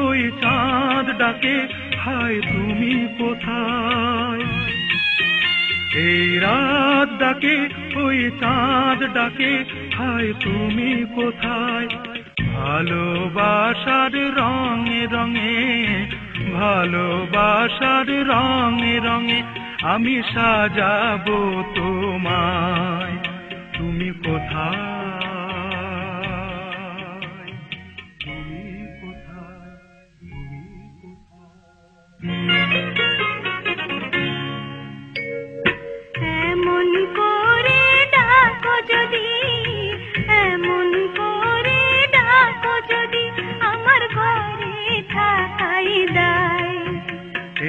ওই চাঁদ ডাকে, হায় তুমি কোথায়? এই রাত ডাকে, ওই চাঁদ ডাকে, হায় তুমি কোথায়? ভালোবাসার রঙে রঙে, ভালোবাসার রঙে রঙে আমি সাজাবো তোমায়, তুমি কোথায়? তুমি কোথায়? তুমি কোথায়? এমন করে ডাকো যদি, এমন করে ডাকো যদি, আমার ঘরে থাকাই দায়।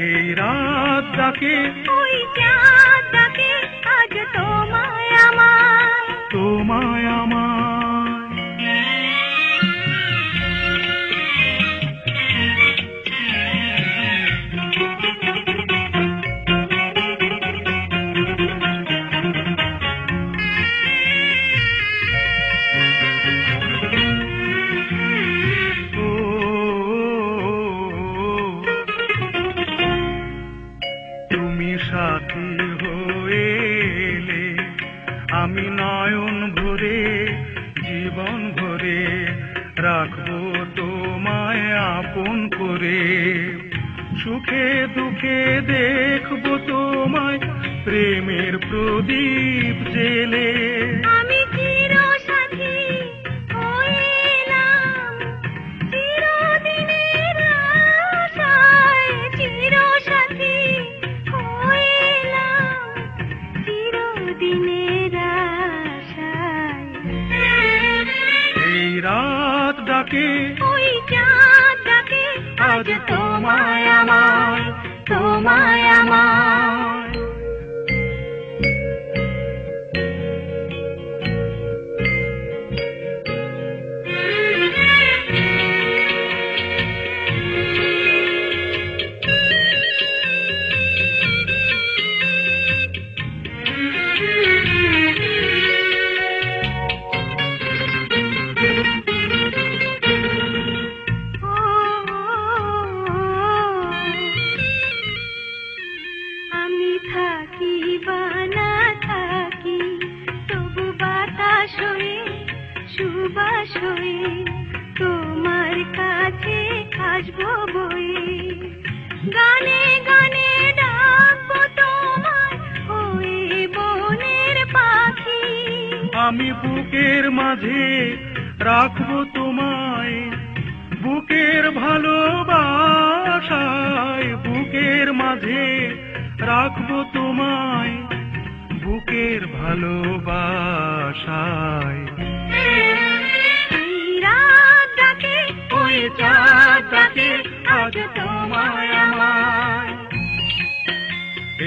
এই রাত ডাকে, ওই চাঁদ ডাকে, আজ তোমায় আমায়, তোমায় আমায়। তুমি সাথী হয়ে এলে, আমি নয়ন ভরে, জীবন ভরে রাখবো তোমায় আপন করে। সুখে দুঃখে দেখবো তোমায় প্রেমের প্রদীপ জেলে। আমি চিরসাথী হয়ে এলাম, চিরদিনের আশায়, চিরসাথী হয়ে এলাম, চিরদিনের আশায়। এই রাত ডাকে, ওই চাঁদ ডাকে, আজ তোমায় আমায়, তোমায় আমায়। আমি থাকি বা না থাকি, তবু বাতাস হয়ে, সুবাস হয়ে তোমার কাছে আসবো বয়ে। গানে গানে ডাকবো তোমায়, হয়ে বনের পাখি। আমি বুকের মাঝে রাখবো তোমায়, বুকের ভালোবাসায়, বুকের মাঝে রাখবো তোমায়, বুকের ভালোবাসায়। এই রাত ডাকে, ওই চাঁদ ডাকে, আজ তোমায় আমায়।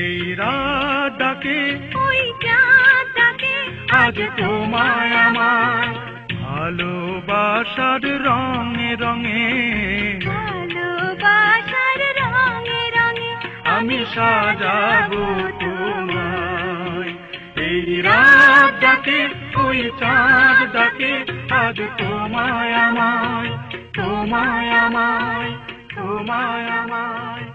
এই রাত ডাকে, ওই চাঁদ ডাকে, আজ তোমায় আমায়। ভালোবাসার রঙে রঙে, ভালোবাসার রঙে রঙে আমি সাজাবো তোমায়। এই রাত ডাকে, ওই চাঁদ ডাকে, আজ তোমায় আমায়, তোমায় আমায়, তোমায় আমায়।